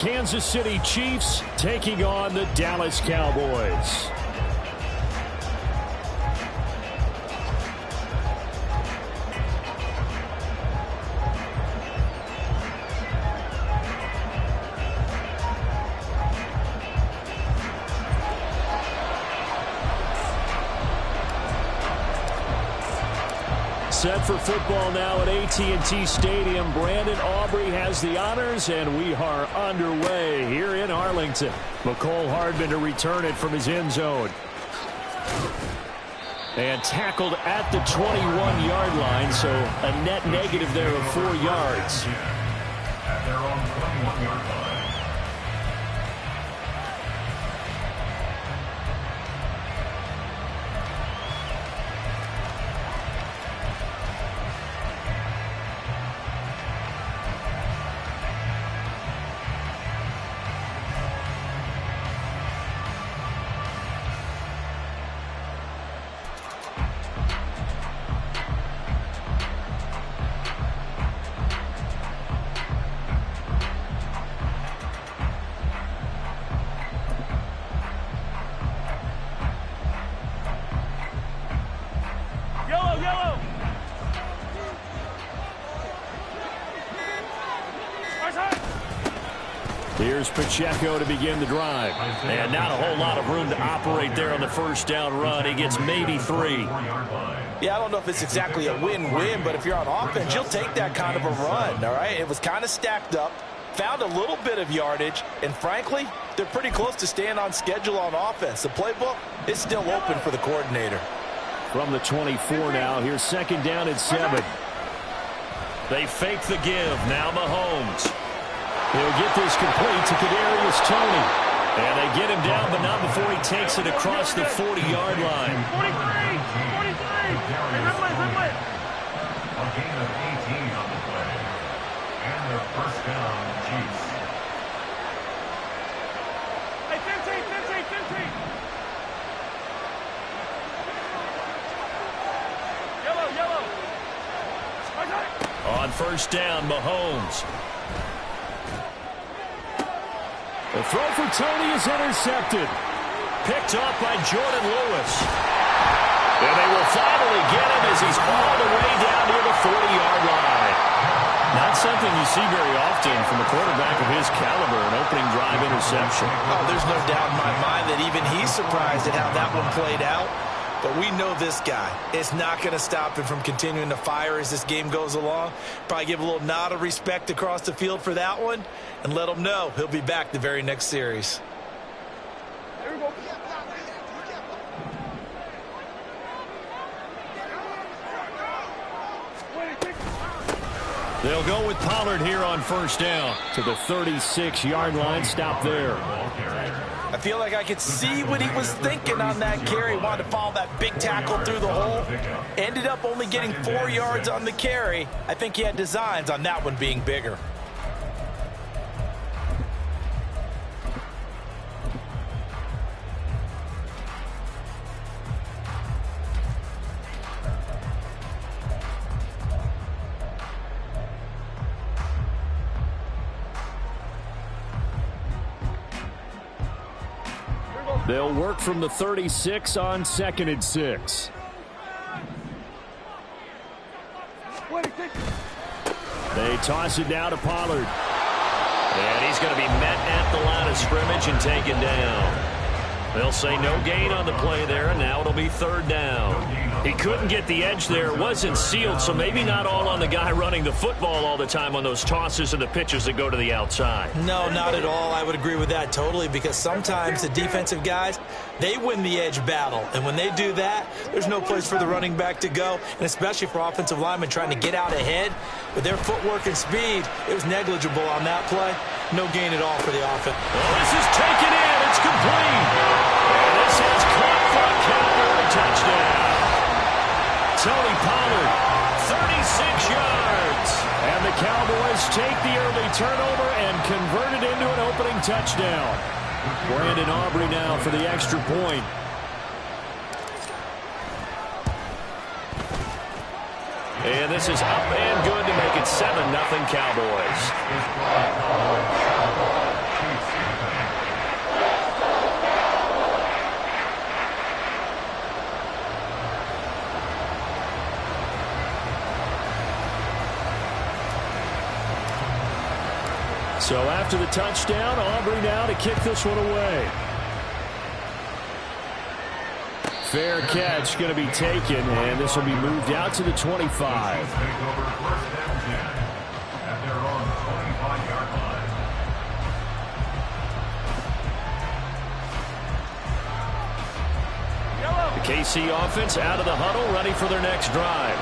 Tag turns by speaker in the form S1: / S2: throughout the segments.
S1: Kansas City Chiefs taking on the Dallas Cowboys. Set for football now at AT&T Stadium. Brandon Aubrey has the honors, and we are underway here in Arlington. McCole Hardman to return it from his end zone. And tackled at the 21-yard line, so a net negative there of 4 yards.
S2: At their own 21-yard line.
S1: Here's Pacheco to begin the drive. And not a whole lot of room to operate there on the first down run. He gets maybe 3.
S3: Yeah, I don't know if it's exactly a win-win, but if you're on offense, you'll take that kind of a run, all right? It was kind of stacked up, found a little bit of yardage, and frankly, they're pretty close to staying on schedule on offense. The playbook is still open for the coordinator.
S1: From the 24 now, here's second down at 7. They fake the give. Now Mahomes. He'll get this complete to Kadarius Toney. And they get him down, but not before he takes it across the 40-yard line.
S2: 43! A gain of 18 on the play. And their first down, Chiefs.
S4: Hey, 15! Yellow!
S1: On first down, Mahomes. The throw for Toney is intercepted. Picked off by Jordan Lewis. And they will finally get him as he's all the way down near the 40-yard line. Not something you see very often from a quarterback of his caliber, an opening drive interception.
S3: Oh, there's no doubt in my mind that even he's surprised at how that one played out. But we know this guy is not going to stop him from continuing to fire as this game goes along. Probably give a little nod of respect across the field for that one and let him know he'll be back the very next series.
S4: There we go.
S1: They'll go with Pollard here on first down to the 36-yard line. Stop there.
S3: I feel like I could see what he was thinking on that carry. Wanted to follow that big tackle through the hole. Ended up only getting 4 yards on the carry. I think he had designs on that one being bigger.
S1: They'll work from the 36 on 2nd and 6. They toss it down to Pollard. And he's going to be met at the line of scrimmage and taken down. They'll say no gain on the play there, and now it'll be 3rd down. He couldn't get the edge there. It wasn't sealed, so maybe not all on the guy running the football all the time on those tosses and the pitches that go to the outside.
S3: No, not at all. I would agree with that totally, because sometimes the defensive guys, they win the edge battle. And when they do that, there's no place for the running back to go, and especially for offensive linemen trying to get out ahead. With their footwork and speed, it was negligible on that play. No gain at all for the offense.
S1: Well, this is taken in. It's complete. And this is caught for a Cowboy touchdown. Tony Pollard, 36 yards. And the Cowboys take the early turnover and convert it into an opening touchdown. Brandon Aubrey now for the extra point. And this is up and good to make it 7-0 Cowboys. So after the touchdown, Aubrey now to kick this one away. Fair catch going to be taken, and this will be moved out to the 25.
S2: Take over first and 10 at their own 25-yard line.
S1: The KC offense out of the huddle, ready for their next drive.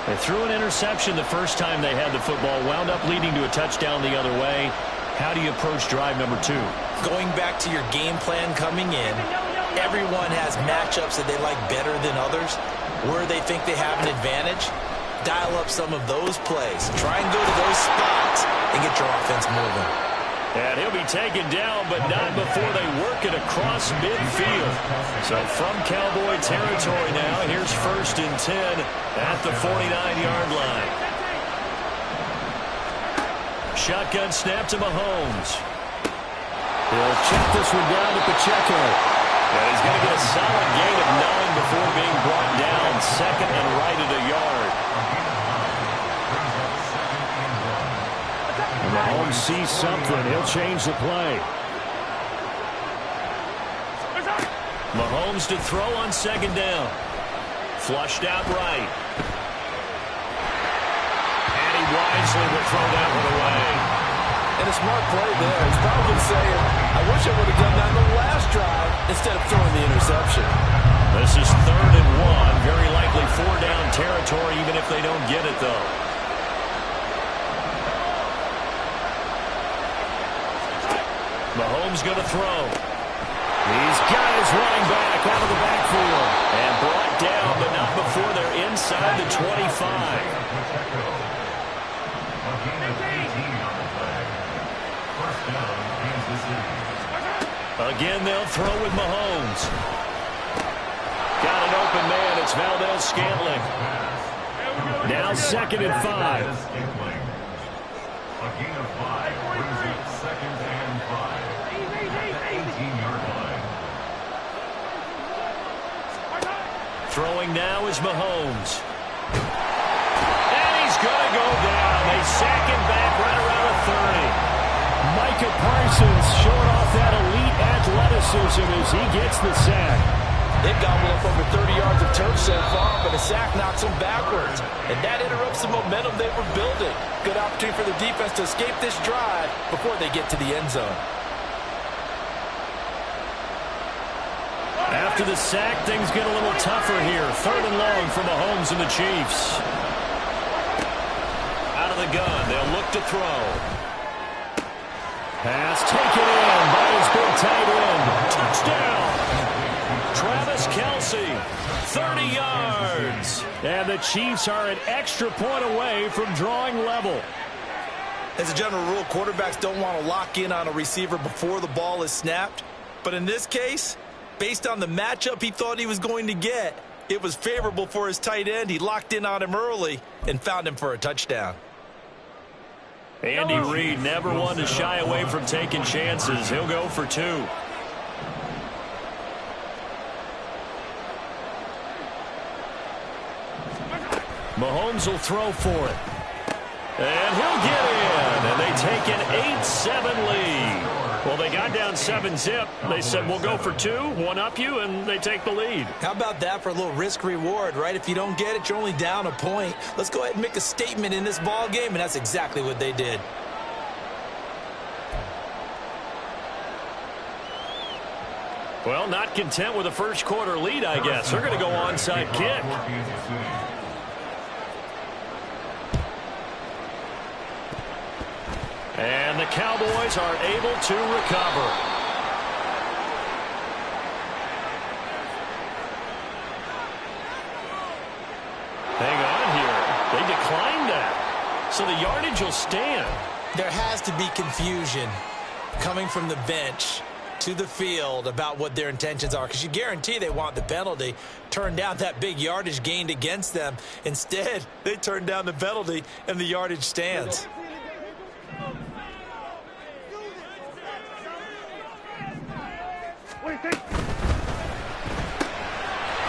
S1: They threw an interception the first time they had the football, wound up leading to a touchdown the other way. How do you approach drive number 2?
S3: Going back to your game plan coming in, everyone has matchups that they like better than others. Where they think they have an advantage, dial up some of those plays. Try and go to those spots and get your offense moving.
S1: And he'll be taken down, but not before they work it across midfield. So from Cowboy territory now, here's first and 10 at the 49-yard line. Shotgun snap to Mahomes. He'll check this one down to Pacheco. And he's going to get a solid gain of 9 before being brought down. Second and right at a yard. And Mahomes sees something. He'll change the play. Mahomes to throw on second down. Flushed out right. And he wisely will throw that one away.
S5: And a smart play there. He's probably saying, I wish I would have done that in the last drive instead of throwing the interception.
S1: This is 3rd and 1. Very likely 4-down territory, even if they don't get it, though. Mahomes going to throw. He's got his running back out of the backfield. And brought down, but not before they're inside the 25. Again, they'll throw with Mahomes. Got an open man. It's Valdez-Scantling. Now 2nd and 5.
S2: A gain of 5 brings it 2nd and 5 at the 18-yard line.
S1: Throwing now is Mahomes. And he's going to go down. They sack him back right around the 30. Micah Parsons showing off that elite athleticism as he gets the sack.
S3: They've gobbled up over 30 yards of turf so far, but a sack knocks them backwards. And that interrupts the momentum they were building. Good opportunity for the defense to escape this drive before they get to the end zone.
S1: After the sack, things get a little tougher here. 3rd and long for Mahomes and the Chiefs. Out of the gun, they'll look to throw. Pass taken in by his big tight end. Touchdown! Travis Kelce, 30 yards. And the Chiefs are an extra point away from drawing level.
S3: As a general rule, quarterbacks don't want to lock in on a receiver before the ball is snapped. But in this case, based on the matchup he thought he was going to get, it was favorable for his tight end. He locked in on him early and found him for a touchdown.
S1: Andy Reid never one to shy away from taking chances. He'll go for 2. Mahomes will throw for it. And he'll get in. And they take an 8-7 lead. Well, they got down 7-zip. They said, we'll go for 2, one up you, and they take the lead.
S3: How about that for a little risk-reward, right? If you don't get it, you're only down a point. Let's go ahead and make a statement in this ball game, and that's exactly what they did.
S1: Well, not content with a first quarter lead, I guess. They're going to go onside kick. And the Cowboys are able to recover. Hang on here. They declined that. So the yardage will stand.
S3: There has to be confusion coming from the bench to the field about what their intentions are, because you guarantee they want the penalty. Turn down that big yardage gained against them. Instead, they turn down the penalty, and the yardage stands.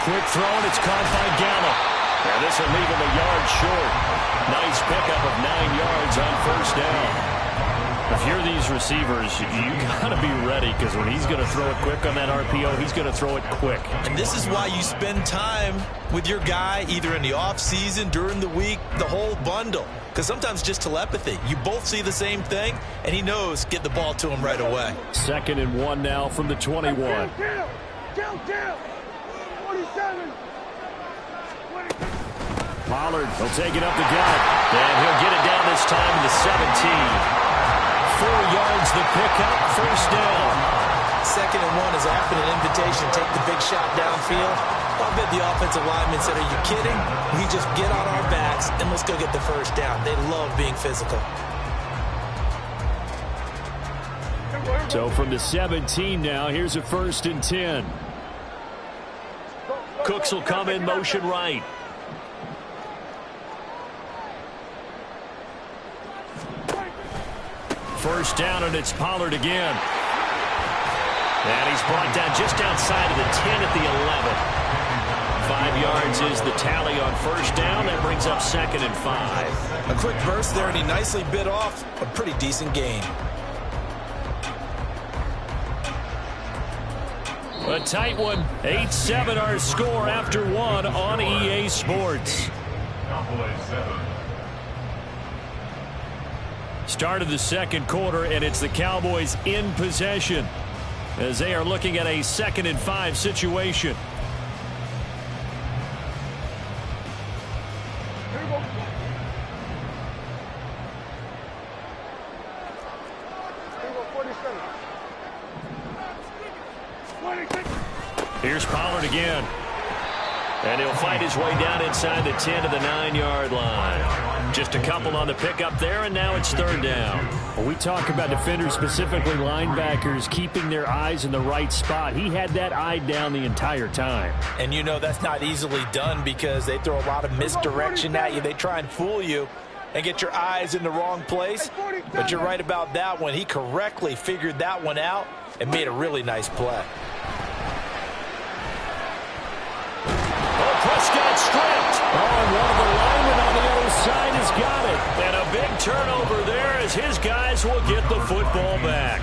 S1: Quick throw, and it's caught by Gallup. And this will leave him a yard short. Nice pickup of 9 yards on first down. If you're these receivers, you got to be ready because when he's going to throw it quick on that RPO, he's going to throw it quick.
S3: And this is why you spend time with your guy either in the offseason, during the week, the whole bundle. Because sometimes just telepathy. You both see the same thing, and he knows get the ball to him right away.
S1: 2nd and 1 now from the 21.
S4: Down. 47.
S1: Pollard will take it up the gut. And he'll get it down this time to the 17. 4 yards the pickup, first down.
S3: 2nd and 1 is often an invitation to take the big shot downfield. I bet the offensive lineman said, are you kidding? We just get on our backs and let's go get the first down. They love being physical.
S1: So from the 17 now, here's a 1st and 10. Cooks will come in motion right. First down, and it's Pollard again. And he's brought down just outside of the 10 at the 11. 5 yards is the tally on first down. That brings up 2nd and 5.
S3: A quick burst there, and he nicely bit off a pretty decent gain.
S1: A tight one. 8-7 our score after 1 on EA Sports.
S2: Cowboys 7.
S1: Start of the 2nd quarter, and it's the Cowboys in possession as they are looking at a 2nd and 5 situation.
S4: Here we go. Here we go, 47. 26.
S1: Here's Pollard again. And he'll fight his way down inside the 10 to the 9-yard line. Just a couple on the pickup there, and now it's 3rd down. When we talk about defenders, specifically linebackers, keeping their eyes in the right spot, he had that eye down the entire time.
S3: And you know that's not easily done because they throw a lot of misdirection at you. They try and fool you and get your eyes in the wrong place. But you're right about that one. He correctly figured that one out and made a really nice play.
S1: Prescott stripped. Oh, and one of the linemen on the other side has got it. And a big turnover there as his guys will get the football back.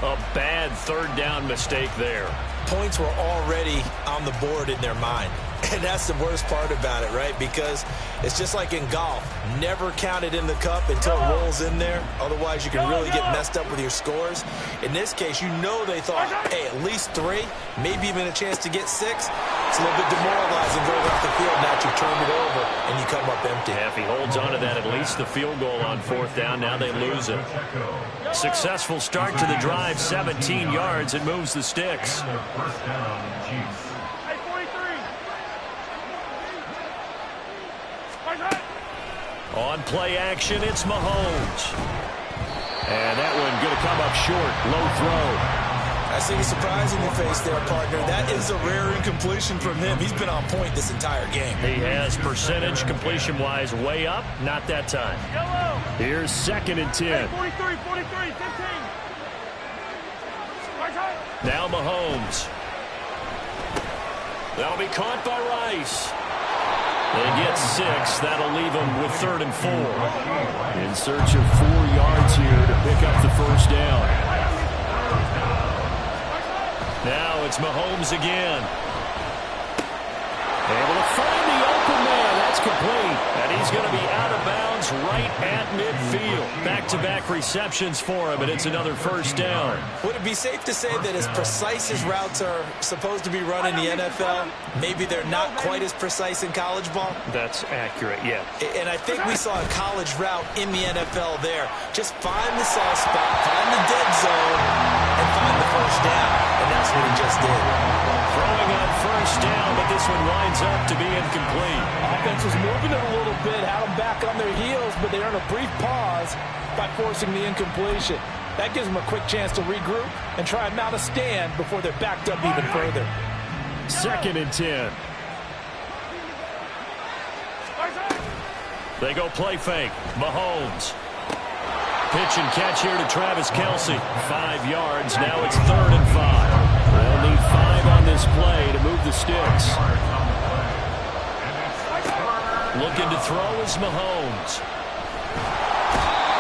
S1: A bad 3rd down mistake there.
S3: Points were already on the board in their mind. And that's the worst part about it, right? Because it's just like in golf. Never count it in the cup until it rolls in there. Otherwise, you can really get messed up with your scores. In this case, you know they thought, hey, at least 3, maybe even a chance to get 6. It's a little bit demoralizing going off the field. Now you turn it over and you come up empty.
S1: Yeah, if he holds on to that, at least the field goal on 4th down. Now they lose it. Successful start to the drive, 17 yards. It moves the sticks.
S2: And their first down, Chiefs.
S4: Hey, 43.
S1: On play action, it's Mahomes. And that one going to come up short. Low throw.
S3: I see the surprise in your face there, partner. That is a rare incompletion from him. He's been on point this entire game.
S1: He has percentage completion-wise way up. Not that time.
S4: Yellow.
S1: Here's 2nd and 10.
S4: 43, 43, 15.
S1: Now Mahomes. That'll be caught by Rice. They get 6. That'll leave them with 3rd and 4. In search of 4 yards here to pick up the first down. Now it's Mahomes again. Able to find the open man. That's complete. And he's going to be out of bounds right at midfield. Back-to-back receptions for him, and it's another first down.
S3: Would it be safe to say that as precise as routes are supposed to be run in the NFL, maybe they're not quite as precise in college ball?
S1: That's accurate, yeah.
S3: And I think we saw a college route in the NFL there. Just find the soft spot, find the dead zone, and find the first down. And that's what he just did.
S1: Throwing on first down, but this one winds up to be incomplete.
S5: Offense was moving it a little bit, had them back on their heels, but they earned a brief pause by forcing the incompletion. That gives them a quick chance to regroup and try and mount a stand before they're backed up even further.
S1: 2nd and 10. They go play fake. Mahomes. Pitch and catch here to Travis Kelce. 5 yards. Now it's 3rd and 5. They'll need 5 on this play to move the sticks. Looking to throw is Mahomes.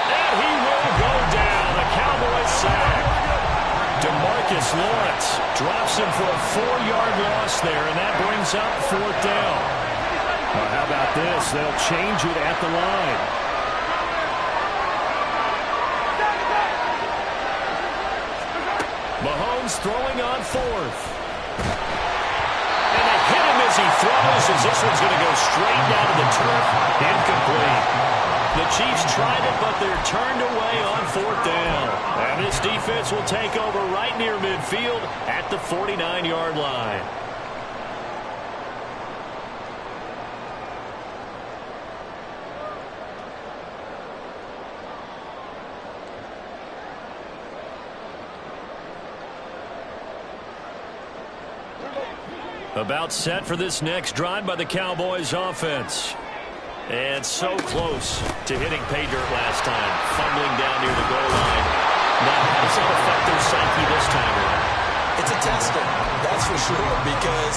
S1: And he will go down Cowboy sack. DeMarcus Lawrence drops him for a 4-yard loss there, and that brings up 4th down. Well, how about this? They'll change it at the line. Mahomes throwing on 4th. And they hit him as he throws, as this one's going to go straight down to the turf. Incomplete. The Chiefs tried it, but they're turned away on 4th down. And this defense will take over right near midfield at the 49-yard line. About set for this next drive by the Cowboys offense. And so close to hitting pay dirt last time. Fumbling down near the goal line. Now, how does that affect their psyche this time around?
S3: It's a tester, that's for sure, because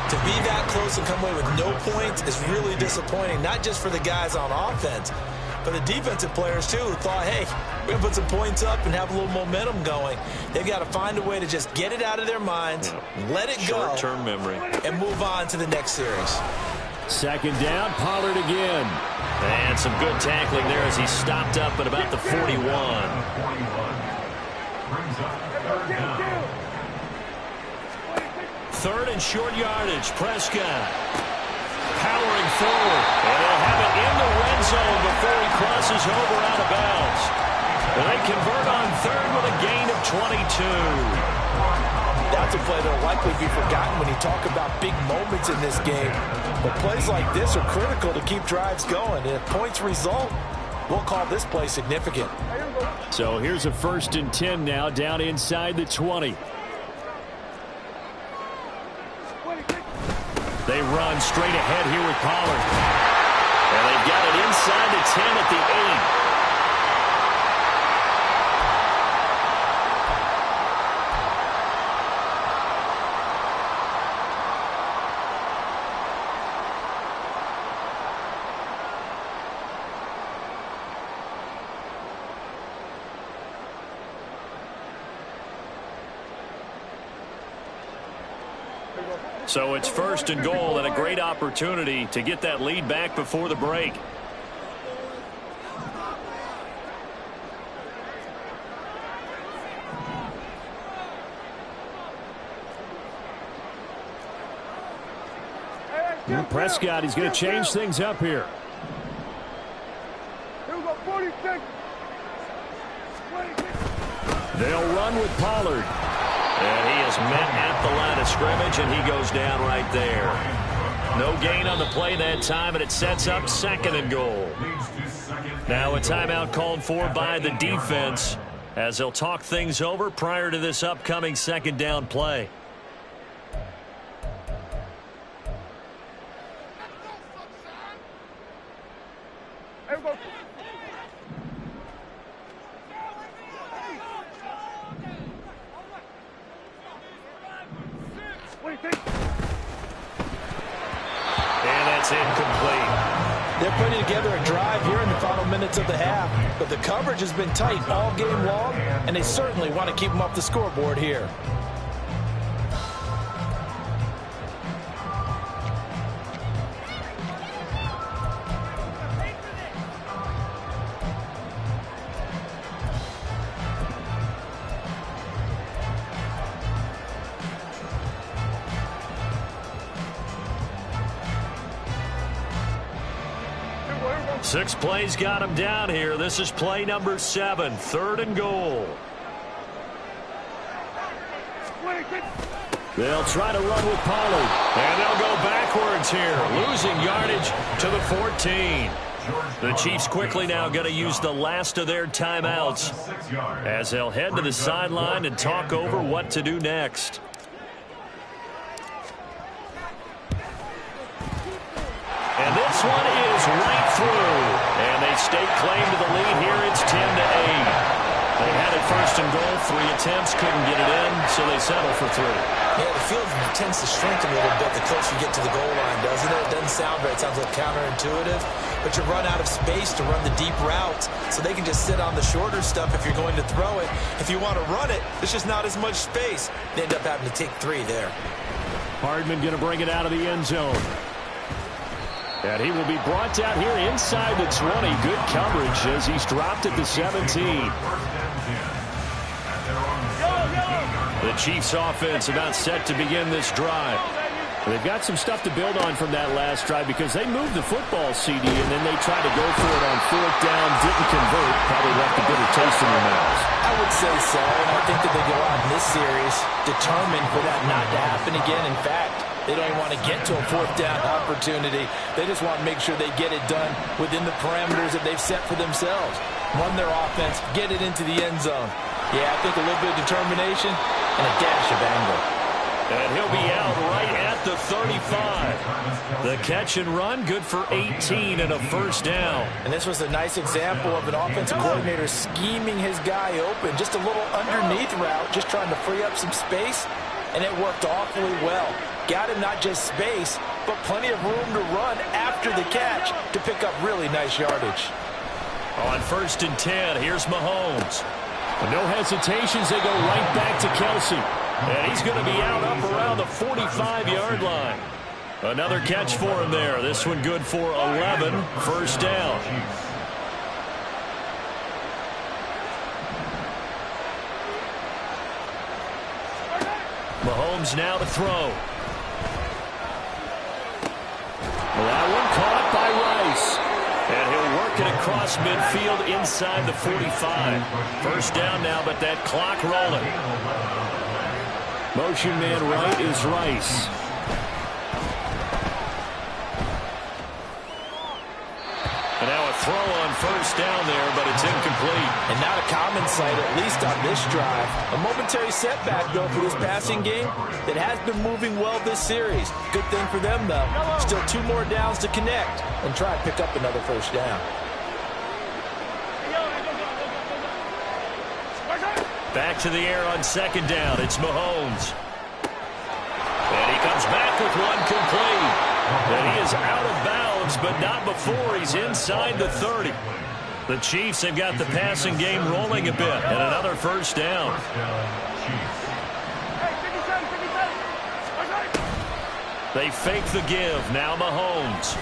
S3: to be that close and come away with no points is really disappointing, not just for the guys on offense, but the defensive players, too, who thought, hey, we're going to put some points up and have a little momentum going. They've got to find a way to just get it out of their minds, let it go,
S1: short-term memory,
S3: and move on to the next series.
S1: 2nd down, Pollard again. And some good tackling there as he stopped up at about the 41.
S2: Brings up 3rd down.
S1: 3rd and short yardage. Prescott powering forward. And they'll have it in the red zone before he crosses over out of bounds. And they convert on 3rd with a gain of 22.
S5: That's a play that will likely be forgotten when you talk about big moments in this game. But plays like this are critical to keep drives going. And if points result, we'll call this play significant.
S1: So here's a 1st and 10 now, down inside the 20. They run straight ahead here with Pollard. And they've got it inside the 10 at the 8. So it's 1st and goal, and a great opportunity to get that lead back before the break. Prescott, he's going to change things up here. They'll run with Pollard. And he is met at the line of scrimmage, and he goes down right there. No gain on the play that time, and it sets up 2nd and goal. Now a timeout called for by the defense as they'll talk things over prior to this upcoming 2nd down play.
S5: Incomplete. They're putting together a drive here in the final minutes of the half, but the coverage has been tight all game long, and they certainly want to keep them off the scoreboard here.
S1: Six plays got him down here. This is play number 7, 3rd and goal. They'll try to run with Pollard. And they'll go backwards here, losing yardage to the 14. The Chiefs quickly now going to use the last of their timeouts as they'll head to the sideline and talk over what to do next. And this one is right through. And they stake claim to the lead here. It's 10-8. They had a at first and goal. 3 attempts, couldn't get it in, so they settle for 3.
S3: Yeah, the field tends to shrink a little bit the closer you get to the goal line, doesn't it? It doesn't sound right. It sounds like counterintuitive. But you run out of space to run the deep routes, so they can just sit on the shorter stuff if you're going to throw it. If you want to run it, there's just not as much space. They end up having to take 3 there.
S1: Hardman going to bring it out of the end zone. And he will be brought down here inside the 20. Good coverage as he's dropped at the 17. The Chiefs offense about set to begin this drive. They've got some stuff to build on from that last drive because they moved the football, CD, and then they tried to go for it on 4th down, didn't convert, probably left a bitter taste in their mouths.
S3: I would say so, and I think that they go out in this series determined for that not to happen again. In fact, they don't even want to get to a 4th down opportunity. They just want to make sure they get it done within the parameters that they've set for themselves. Run their offense, get it into the end zone. Yeah, I think a little bit of determination and a dash of anger.
S1: And he'll be out right at the 35. The catch and run, good for 18 and a first down.
S3: And this was a nice example of an offensive coordinator scheming his guy open. Just a little underneath route, just trying to free up some space, and it worked awfully well. Got him not just space, but plenty of room to run after the catch to pick up really nice yardage.
S1: On 1st and 10, here's Mahomes. No hesitations, they go right back to Kelsey. And he's going to be out up around the 45-yard line. Another catch for him there. This one good for 11, first down. Mahomes now to throw. That one caught by Rice. And he'll work it across midfield inside the 45. First down now, but that clock rolling. Motion man right is Rice. And now a throw on first down there, but it's incomplete.
S3: And not a common sight, at least on this drive. A momentary setback, though, for this passing game that has been moving well this series. Good thing for them, though. Still 2 more downs to connect and try and pick up another first down.
S1: Back to the air on 2nd down. It's Mahomes. And he comes back with one complete. And he is out of bounds, but not before he's inside the 30. The Chiefs have got the passing game rolling a bit. And another first down. They fake the give. Now Mahomes.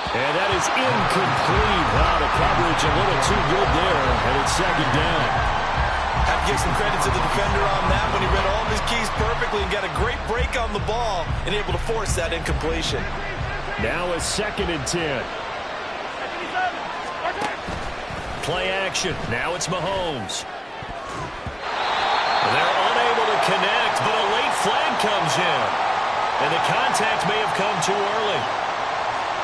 S1: And that is incomplete. Wow, the coverage a little too good there. And it's 2nd down.
S3: Have to give some credit to the defender on that when he read all of his keys perfectly and got a great break on the ball and able to force that incompletion.
S1: Now a 2nd and 10. Play action. Now it's Mahomes. They're unable to connect, but a late flag comes in. And the contact may have come too early.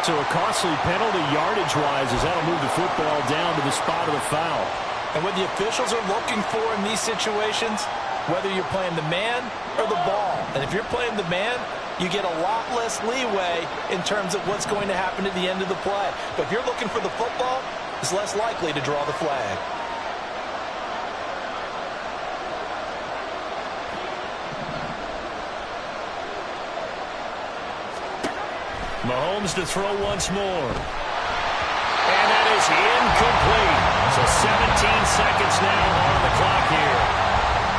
S1: So a costly penalty yardage-wise as that'll move the football down to the spot of the foul.
S3: And what the officials are looking for in these situations, whether you're playing the man or the ball. And if you're playing the man, you get a lot less leeway in terms of what's going to happen at the end of the play. But if you're looking for the football, it's less likely to draw the flag.
S1: Mahomes to throw once more. And that is incomplete. So 17 seconds now on the clock here.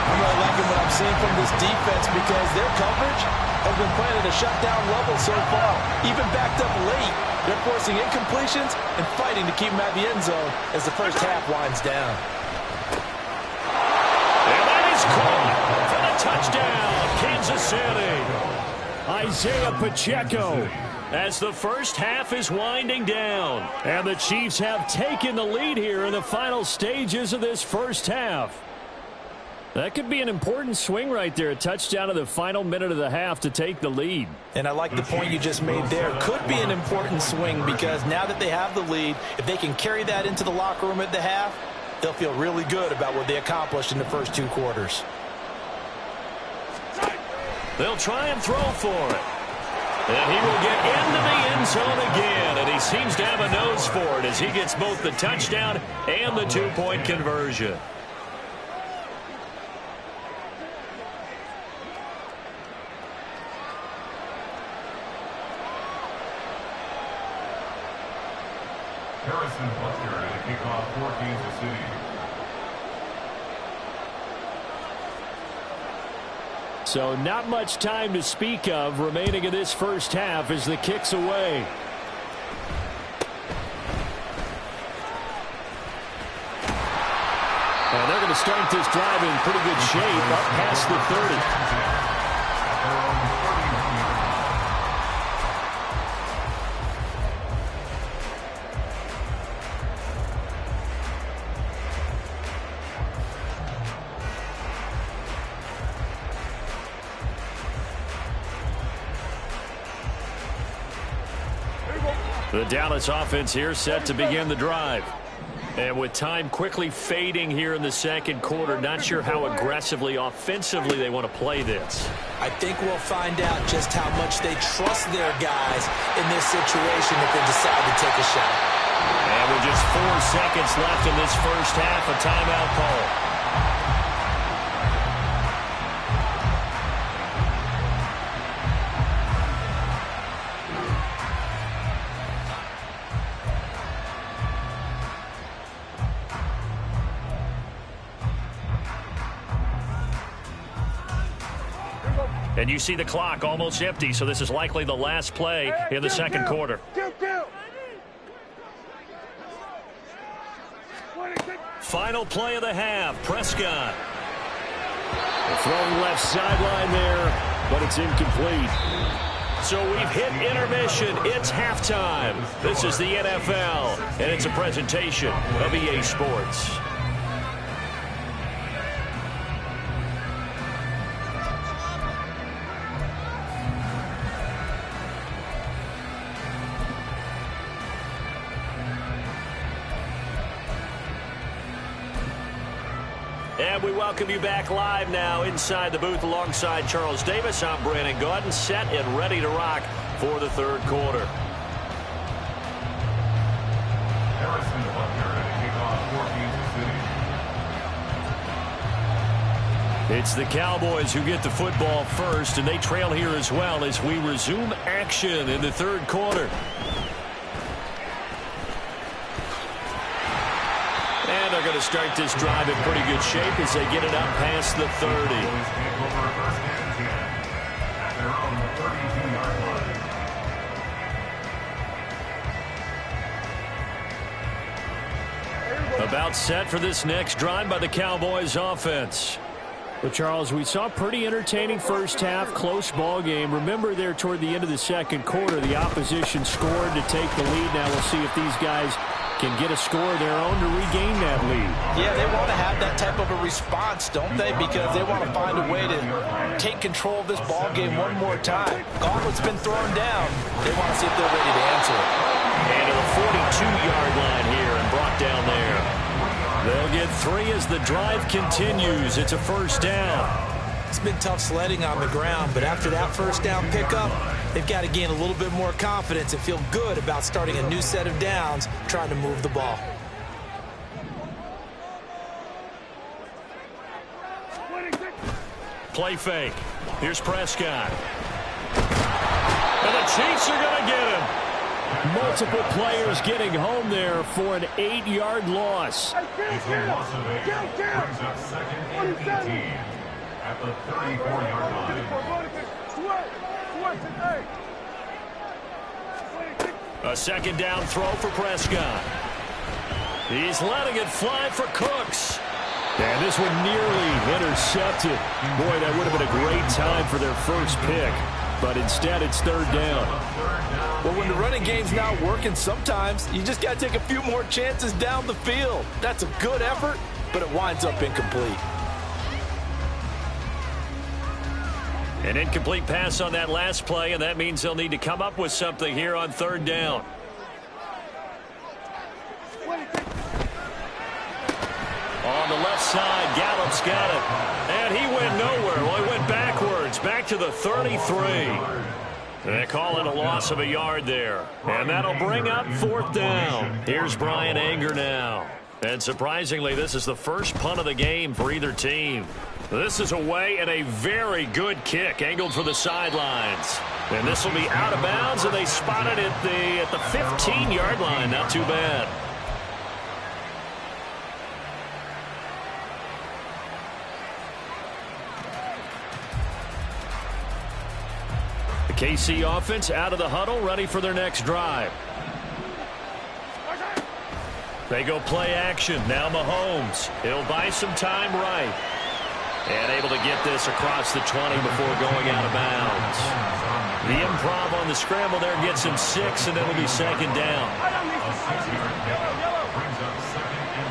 S3: I'm really liking what I'm seeing from this defense because their coverage has been playing at a shutdown level so far. Even backed up late, they're forcing incompletions and fighting to keep them at the end zone as the first half winds down.
S1: And that is caught for the touchdown, Kansas City. Isaiah Pacheco. As the first half is winding down. And the Chiefs have taken the lead here in the final stages of this first half. That could be an important swing right there. A touchdown of the final minute of the half to take the lead.
S3: And I like the point you just made there. Could be an important swing because now that they have the lead, if they can carry that into the locker room at the half, they'll feel really good about what they accomplished in the first 2 quarters.
S1: They'll try and throw for it. And he will get into the end zone again, and he seems to have a nose for it as he gets both the touchdown and the 2-point conversion.
S2: Harrison Butker to kick off for Kansas City.
S1: So not much time to speak of remaining in this first half as the kick's away. And they're going to start this drive in pretty good shape up past the 30. The Dallas offense here set to begin the drive. And with time quickly fading here in the second quarter, not sure how aggressively, offensively they want to play this.
S3: I think we'll find out just how much they trust their guys in this situation if they decide to take a shot.
S1: And with just 4 seconds left in this first half, a timeout call. And you see the clock almost empty, so this is likely the last play in the second quarter. Final play of the half, Prescott. Throwing left sideline there, but it's incomplete. So we've hit intermission. It's halftime. This is the NFL, and it's a presentation of EA Sports. And we welcome you back live now inside the booth alongside Charles Davis. I'm Brandon Gaudin, set and ready to rock for the third quarter.
S2: Harrison Butker to kick off for Kansas City.
S1: It's the Cowboys who get the football first, and they trail here as well as we resume action in the third quarter. And they're going to start this drive in pretty good shape as they get it up past the 30. About set for this next drive by the Cowboys offense. Well, Charles, we saw a pretty entertaining first half, close ball game. Remember there toward the end of the second quarter, the opposition scored to take the lead. Now we'll see if these guys can get a score of their own to regain that lead.
S5: Yeah, they want to have that type of a response, don't they? Because they want to find a way to take control of this ball game one more time. Gauntlet's been thrown down. They want to see if they're ready to answer it.
S1: And to the 42-yard line here and brought down there. They'll get 3 as the drive continues. It's a first down.
S3: It's been tough sledding on the ground, but after that first down pickup, they've got to gain a little bit more confidence and feel good about starting a new set of downs, trying to move the ball.
S1: Play fake. Here's Prescott. And the Chiefs are going to get him. Multiple players getting home there for an 8-yard loss.
S2: It's a loss of 8. Brings up second and 18 at the 34-yard line.
S1: A second down throw for Prescott. He's letting it fly for Cooks. And this one nearly intercepted. Boy, that would have been a great time for their first pick. But instead, it's third down.
S5: Well, when the running game's not working, sometimes you just got to take a few more chances down the field. That's a good effort, but it winds up incomplete.
S1: An incomplete pass on that last play, and that means they'll need to come up with something here on third down. On the left side, Gallup's got it. And he went nowhere. Well, he went backwards, back to the 33. They call it a loss of a yard there. And that'll bring up fourth down. Here's Brian Anger now. And surprisingly, this is the first punt of the game for either team. This is away and a very good kick, angled for the sidelines. And this will be out of bounds, and they spot it at the 15-yard line. Not too bad. The KC offense out of the huddle, ready for their next drive. They go play action. Now Mahomes. He'll buy some time right. And able to get this across the 20 before going out of bounds. The improv on the scramble there gets him 6, and it'll be second down.
S2: A 6-yard gain brings up 2nd and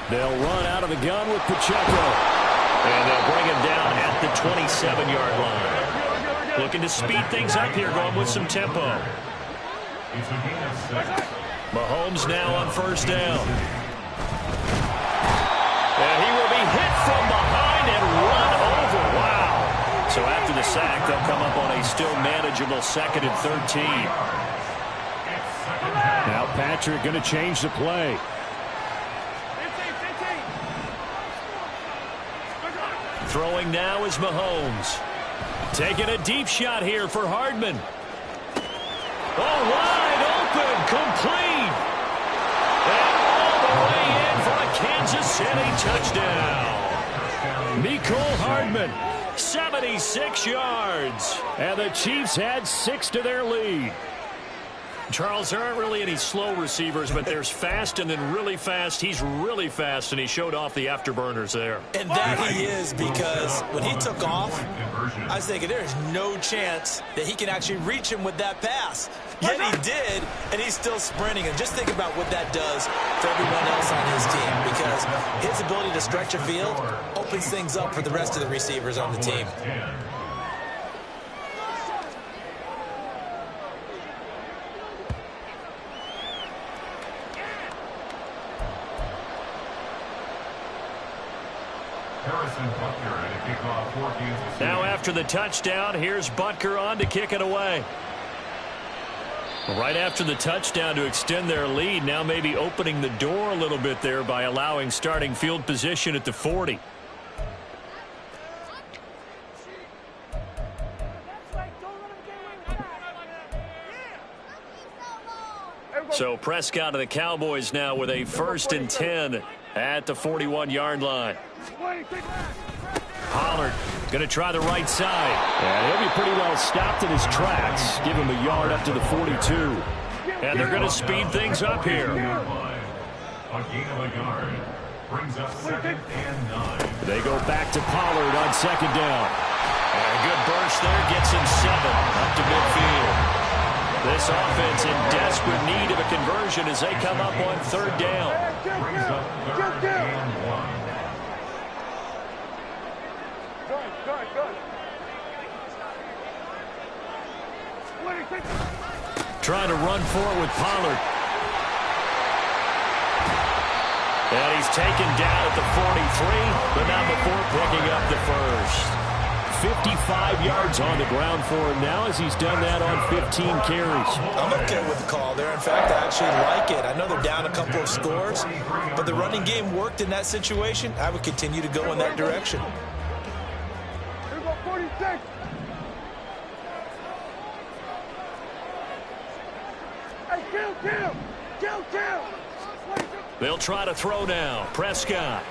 S2: 4.
S1: They'll run out of the gun with Pacheco. And they'll bring him down at the 27-yard line. Looking to speed things up here, going with some tempo.
S2: It's a gain of 6.
S1: Mahomes now on first down. And he will be hit from behind and run over. Wow. So after the sack, they'll come up on a still manageable 2nd and 13. Now Patrick going to change the play. Throwing now is Mahomes. Taking a deep shot here for Hardman. Oh, wide open, complete. And all the way in for a Kansas City touchdown. Mecole Hardman, 76 yards. And the Chiefs had 6 to their lead. Charles, there aren't really any slow receivers, but there's fast and then really fast. He's really fast, and he showed off the afterburners there.
S3: And that he is, because when he took off, I was thinking there's no chance that he can actually reach him with that pass. Yet he did, and he's still sprinting. And just think about what that does for everyone else on his team, because his ability to stretch a field opens things up for the rest of the receivers on the team.
S1: Now after the touchdown, here's Butker on to kick it away. Right after the touchdown to extend their lead, now maybe opening the door a little bit there by allowing starting field position at the 40. So Prescott and the Cowboys now with a 1st and 10 at the 41-yard line. Pollard going to try the right side. And he'll be pretty well stopped in his tracks. Give him a yard up to the 42. And they're going to speed things up here.
S2: A gain of a yard brings up 2nd and 9.
S1: They go back to Pollard on 2nd down. And a good burst there gets him 7 up to midfield. This offense in desperate need of a conversion as they come up on 3rd down.
S2: Brings up 3rd and 1.
S1: Trying to run forward with Pollard. And he's taken down at the 43, but not before picking up the first. 55 yards on the ground for him now as he's done that on 15 carries.
S3: I'm okay with the call there. In fact, I actually like it. I know they're down a couple of scores, but the running game worked in that situation. I would continue to go in that direction.
S4: Here we go, 46. Hey, kill.
S1: They'll try to throw now. Prescott.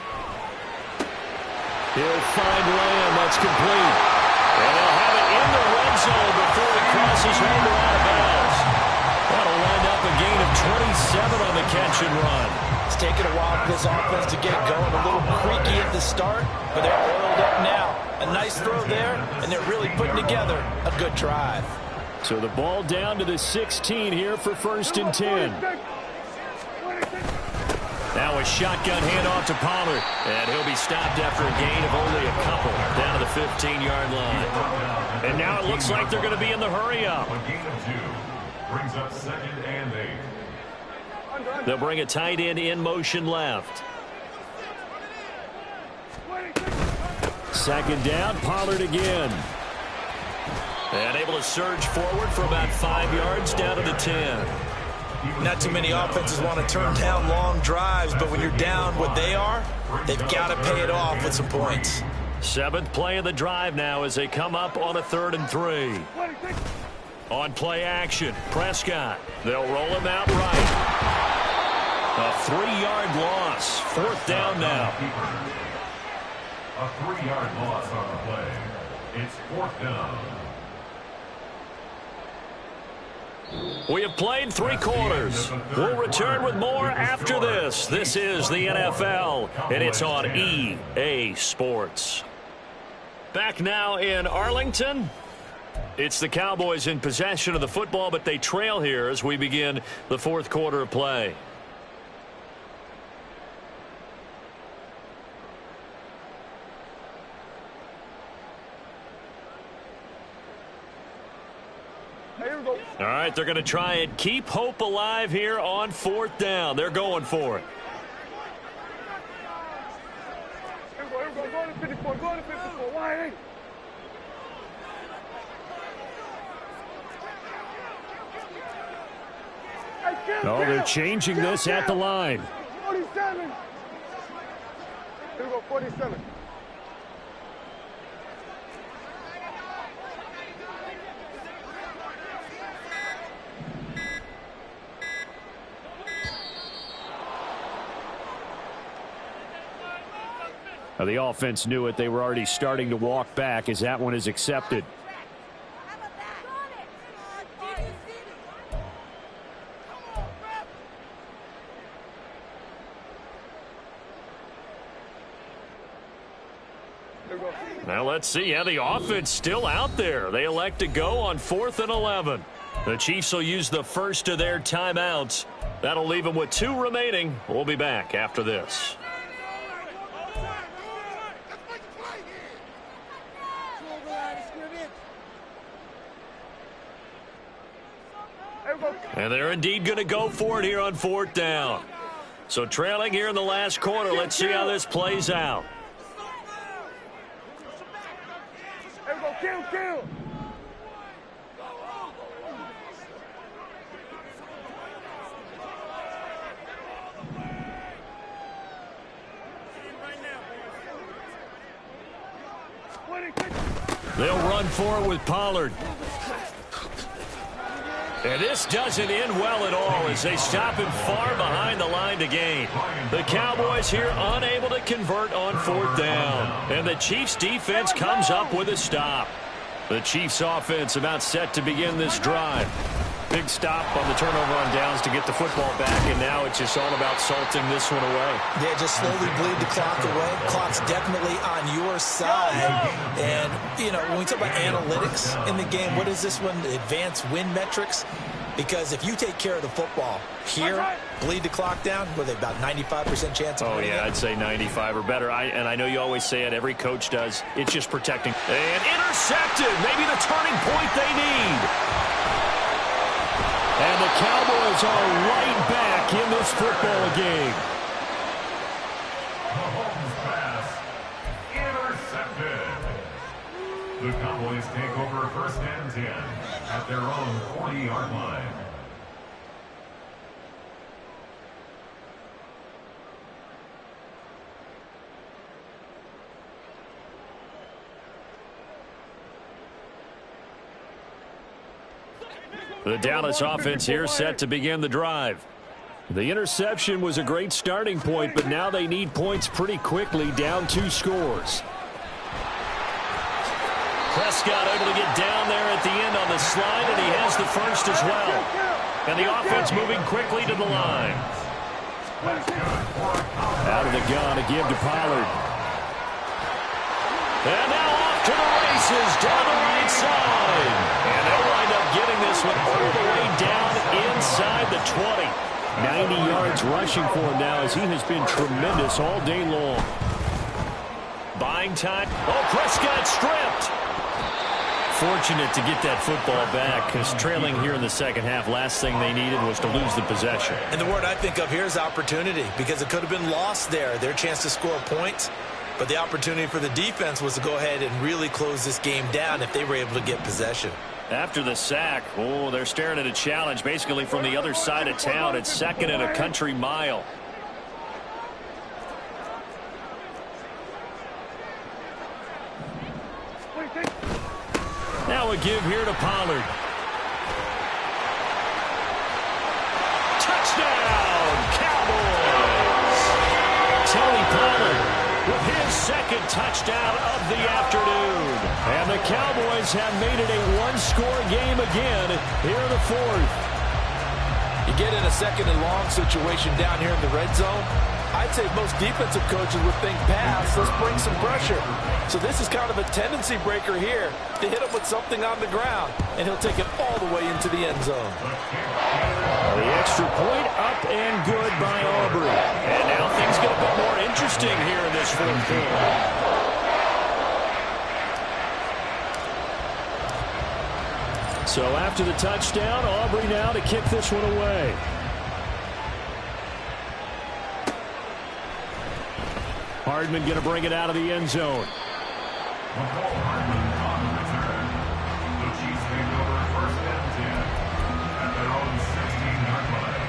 S1: He'll find Lamb. That's complete. And they'll have it in the red zone before he crosses over out of bounds. That'll wind up a gain of 27 on the catch and run.
S5: It's taken a while for this offense to get going. A little creaky at the start, but they're oiled up now. A nice throw there, and they're really putting together a good drive.
S1: So the ball down to the 16 here for 1st and 10. Now a shotgun handoff to Pollard. And he'll be stopped after a gain of only a couple down to the 15-yard line. And now it looks like they're going to be in the hurry-up.
S2: A gain of 2 brings up 2nd and 8.
S1: They'll bring a tight end in motion left. 2nd down, Pollard again. And able to surge forward for about 5 yards down to the 10.
S3: Not too many offenses want to turn down long drives, but when you're down what they are, they've got to pay it off with some points.
S1: 7th play of the drive now as they come up on a 3rd and 3. On play action, Prescott. They'll roll him out right. A 3-yard loss. 4th down now.
S2: A 3-yard loss on the play. It's 4th down.
S1: We have played 3 quarters. We'll return with more after this. This is the NFL, and it's on EA Sports. Back now in Arlington. It's the Cowboys in possession of the football, but they trail here as we begin the 4th quarter of play. All right, they're going to try and keep hope alive here on 4th down. They're going for it.
S4: Here we go. Go to 54. Go to 54. Why ain't?
S1: Oh, they're changing this at the line.
S4: 47. Here we go, 47.
S1: Now, the offense knew it. They were already starting to walk back as that one is accepted. Now let's see how the offense still out there. They elect to go on 4th and 11. The Chiefs will use the first of their timeouts. That'll leave them with 2 remaining. We'll be back after this. And they're indeed going to go for it here on 4th down. So trailing here in the last quarter. Let's see how this plays out.
S4: Here we go, kill.
S1: They'll run for it with Pollard. And this doesn't end well at all as they stop him far behind the line to gain. The Cowboys here unable to convert on 4th down. And the Chiefs defense comes up with a stop. The Chiefs offense about set to begin this drive. Big stop on the turnover on downs to get the football back, and now it's just all about salting this one away.
S3: Yeah, just slowly bleed the clock away. Clock's definitely on your side. And, you know, when we talk about analytics in the game, what is this one? Advanced win metrics? Because if you take care of the football here, bleed the clock down, with about 95% chance of winning it.
S1: I'd say 95 or better. And I know you always say it, every coach does. It's just protecting. And intercepted, maybe the turning point they need. And the Cowboys are right back in this football game.
S2: Mahomes' pass intercepted. The Cowboys take over 1st and 10 at their own 40-yard line.
S1: The Dallas offense here set to begin the drive. The interception was a great starting point, but now they need points pretty quickly, down 2 scores. Prescott able to get down there at the end on the slide, and he has the first as well. And the offense moving quickly to the line. Out of the gun, a give to Pollard. And now off to the races down the right side. And they'll wind up getting this one all the way down inside the 20. 90 yards rushing for him now as he has been tremendous all day long. Buying time. Oh, Prescott stripped. Fortunate to get that football back because trailing here in the second half, last thing they needed was to lose the possession.
S3: And the word I think of here is opportunity, because it could have been lost there. Their chance to score points. But the opportunity for the defense was to go ahead and really close this game down if they were able to get possession.
S1: After the sack, oh, they're staring at a challenge basically from the other side of town. It's 2nd and a country mile. Now a give here to Pollard. Touchdown, Cowboys! Tony Pollard with his second touchdown of the afternoon. And the Cowboys have made it a one-score game again here in the fourth.
S5: You get in a second and long situation down here in the red zone, I'd say most defensive coaches would think pass, let's bring some pressure. So this is kind of a tendency breaker here to hit him with something on the ground, and he'll take it all the way into the end zone.
S1: The extra point up and good by Aubrey. And now things get a bit more interesting here in this fourth quarter. So after the touchdown, Aubrey now to kick this one away. Hardman going to bring it out of the end zone.
S2: Hardman on the return. The Chiefs take over first and 10 at their own 16-yard line.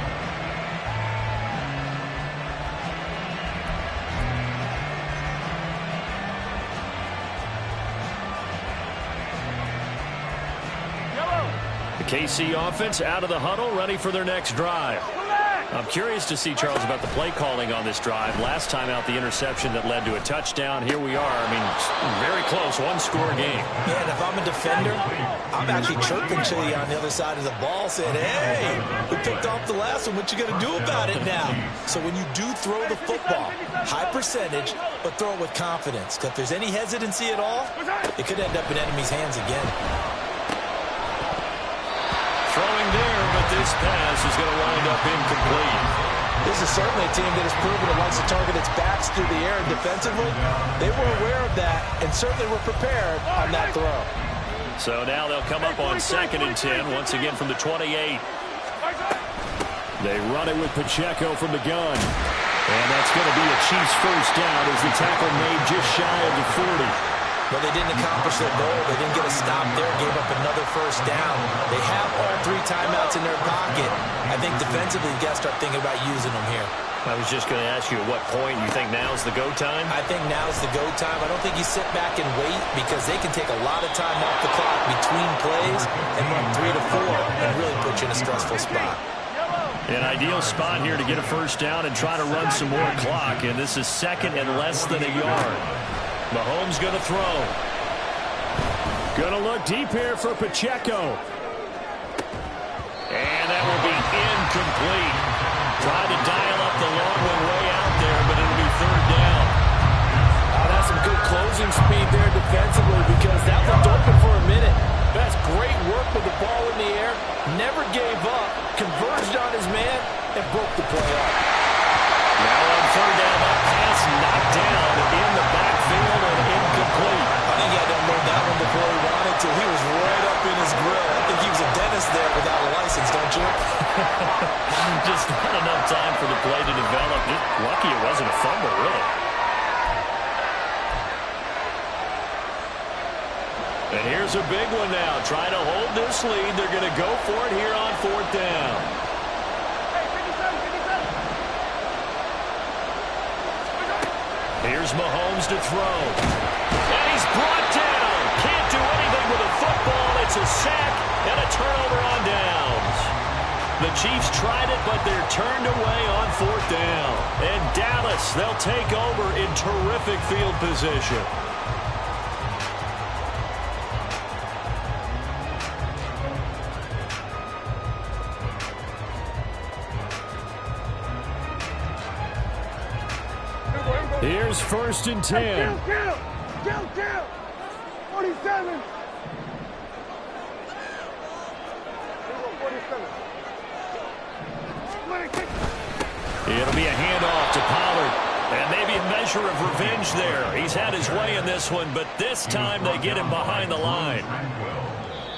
S1: The KC offense out of the huddle, ready for their next drive. I'm curious to see, Charles, about the play calling on this drive. Last time out, the interception that led to a touchdown. Here we are. I mean, very close, one-score game.
S3: Yeah, and if I'm a defender, I'm actually chirping to you on the other side of the ball, saying, hey, we picked off the last one. What you going to do about it now? So when you do throw the football, high percentage, but throw it with confidence. Because if there's any hesitancy at all, it could end up in enemy's hands again.
S1: Throwing there, but this pass is going to wind up incomplete.
S5: This is certainly a team that has proven it likes to target its backs through the air, and defensively, they were aware of that and certainly were prepared on that throw.
S1: So now they'll come up on 2nd and 10, once again from the 28. They run it with Pacheco from the gun. And that's going to be a Chiefs first down as the tackle made just shy of the 40.
S3: But they didn't accomplish their goal. They didn't get a stop there, gave up another first down. They have all 3 timeouts in their pocket. I think defensively, you got to start thinking about using them here.
S1: I was just going to ask you at what point you think now is the go time?
S3: I think now is the go time. I don't think you sit back and wait because they can take a lot of time off the clock between plays and run 3 to 4 and really put you in a stressful spot.
S1: An ideal spot here to get a first down and try to run some more clock, and this is 2nd and less than a yard. Mahomes going to throw. Going to look deep here for Pacheco. And that will be incomplete. Tried to dial up the long one way out there, but it'll be 3rd down.
S5: Oh, that's some good closing speed there defensively because that looked open for a minute. That's great work with the ball in the air. Never gave up. Converged on his man and broke the play up.
S1: Now on 3rd down, that pass knocked down in the backfield and incomplete.
S5: I think he had to unload that one before he wanted to. He was right up in his grill. I think he was a dentist there without a license, don't you?
S1: Just not enough time for the play to develop. Just lucky it wasn't a fumble, really. And here's a big one now. Trying to hold this lead. They're going to go for it here on 4th down. Here's Mahomes to throw. And he's brought down. Can't do anything with a football. It's a sack and a turnover on downs. The Chiefs tried it, but they're turned away on 4th down. And Dallas, they'll take over in terrific field position. Here's 1st and 10.
S4: Kill! 47. 47.
S1: It'll be a handoff to Pollard. And maybe a measure of revenge there. He's had his way in this one, but this time they get him behind the line.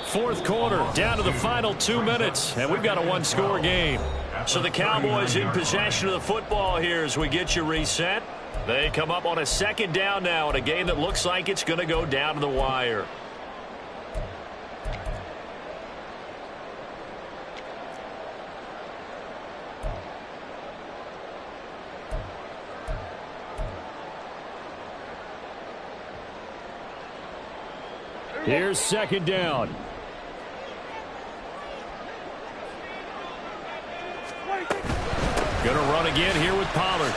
S1: 4th quarter, down to the final 2 minutes, and we've got a one-score game. So the Cowboys in possession of the football here as we get you reset. They come up on a 2nd down now in a game that looks like it's going to go down to the wire. Here's 2nd down. Going to run again here with Pollard.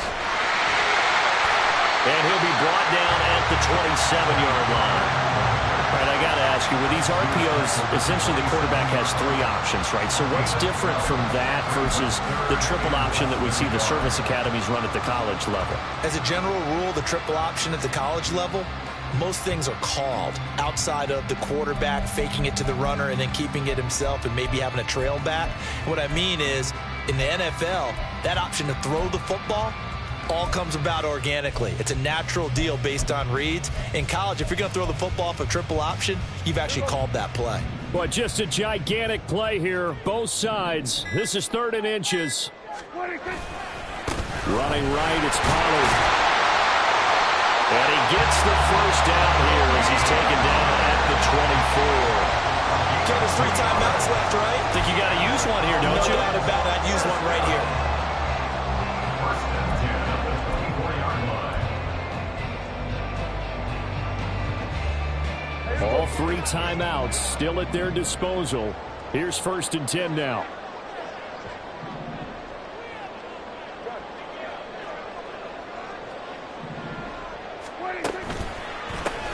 S1: And he'll be brought down at the 27-yard line. All right, I got to ask you, with these RPOs, essentially the quarterback has 3 options, right? So what's different from that versus the triple option that we see the service academies run at the college level?
S3: As a general rule, the triple option at the college level, most things are called outside of the quarterback faking it to the runner and then keeping it himself and maybe having a trail back. What I mean is, in the NFL, that option to throw the football all comes about organically. It's a natural deal based on reads. In college, if you're going to throw the football for triple option, you've actually called that play.
S1: Well, just a gigantic play here, both sides. This is 3rd and inches. Running right, it's Pollard. And he gets the first down here as he's taken down at the 24.
S3: Okay, there's 3 timeouts left, right?
S1: Think you got to use one here, don't you?
S3: No doubt about it. I'd use one right here.
S1: All 3 timeouts still at their disposal. Here's 1st and 10 now.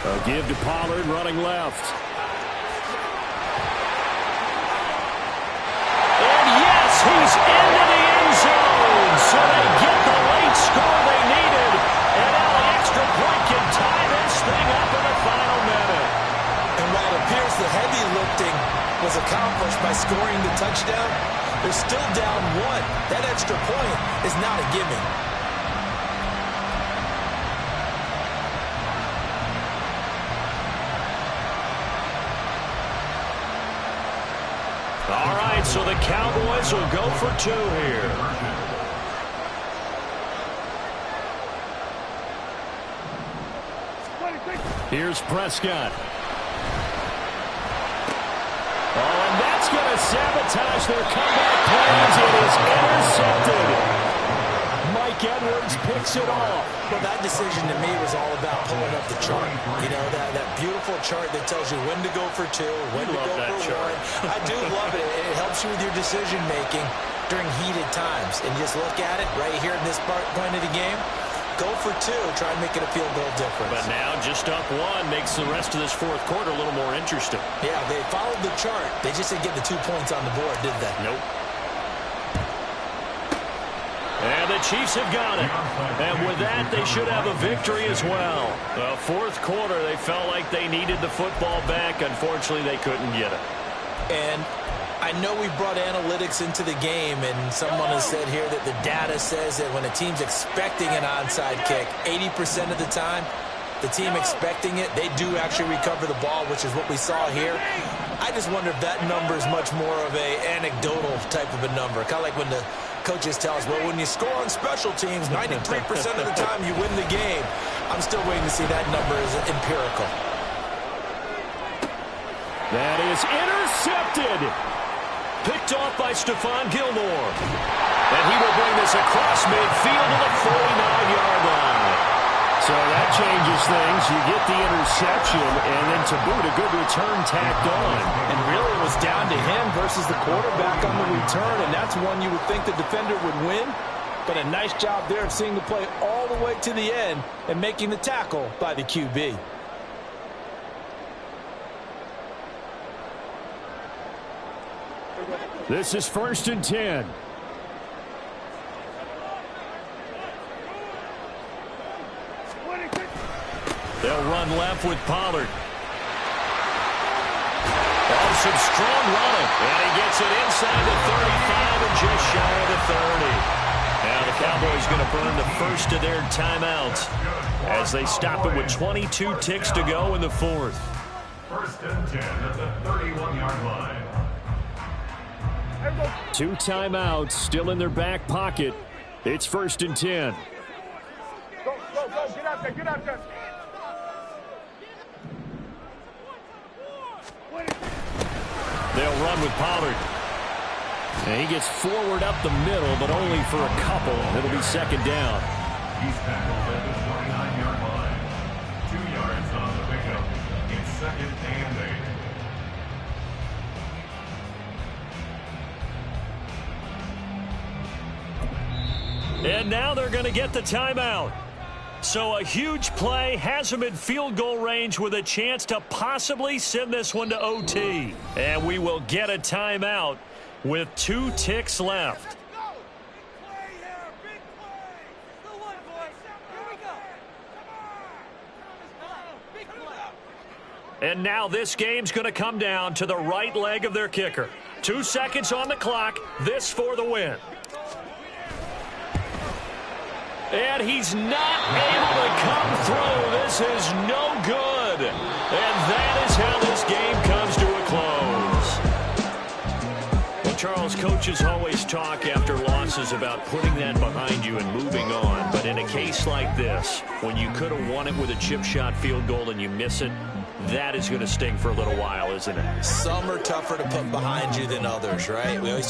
S1: A give to Pollard, running left. And yes, he's into the end zone. So they get the late score they needed. And now the extra point can tie this thing up in the final minute.
S3: And while it appears the heavy lifting was accomplished by scoring the touchdown, they're still down 1. That extra point is not a gimme.
S1: All right, so the Cowboys will go for 2 here. Here's Prescott. Oh, and that's going to sabotage their comeback plans. It is intercepted. Mike Edwards picks it off.
S3: Well, that decision to me was all about pulling up the chart. You know, that beautiful chart that tells you when to go for 2, when to go for 1. I do love it. It helps you with your decision-making during heated times. And just look at it right here in this point of the game. Go for 2, try and make it a field goal difference.
S1: But now just up 1 makes the rest of this 4th quarter a little more interesting.
S3: Yeah, they followed the chart. They just didn't get the 2 points on the board, did they?
S1: Nope. And the Chiefs have got it. And with that, they should have a victory as well. The 4th quarter, they felt like they needed the football back. Unfortunately, they couldn't get it.
S3: And I know we brought analytics into the game, and someone has said here that the data says that when a team's expecting an onside kick, 80% of the time, the team expecting it, they do actually recover the ball, which is what we saw here. I just wonder if that number is much more of a anecdotal type of a number. Kind of like when the coaches tell us, well, when you score on special teams, 93% of the time you win the game. I'm still waiting to see that number is empirical.
S1: That is intercepted. Picked off by Stephon Gilmore. And he will bring this across midfield to the 49-yard line. So that changes things. You get the interception, and then to boot, a good return tacked on.
S5: And really it was down to him versus the quarterback on the return, and that's one you would think the defender would win. But a nice job there of seeing the play all the way to the end and making the tackle by the QB.
S1: This is 1st and 10. They'll run left with Pollard. Oh, some strong running. And he gets it inside the 35 and just shy of the 30. Now the Cowboys going to burn the first of their timeouts as they stop it with 22 ticks to go in the 4th.
S2: 1st and 10 at the 31-yard line.
S1: 2 timeouts still in their back pocket. It's 1st and 10.
S4: Go, get out there, get out there.
S1: They'll run with Pollard. And he gets forward up the middle, but only for a couple. It'll be 2nd down.
S2: He's tackled at the 29-yard line. 2 yards on the pickup. It's 2nd and 8.
S1: And now they're going to get the timeout. So a huge play has him in field goal range with a chance to possibly send this one to OT. And we will get a timeout with 2 ticks left. And now this game's going to come down to the right leg of their kicker. 2 seconds on the clock. This for the win. And he's not able to come through. This is no good. And that is how this game comes to a close. Well, Charles, coaches always talk after losses about putting that behind you and moving on. But in a case like this, when you could have won it with a chip shot field goal and you miss it, that is going to sting for a little while, isn't it?
S3: Some are tougher to put behind you than others, right? We always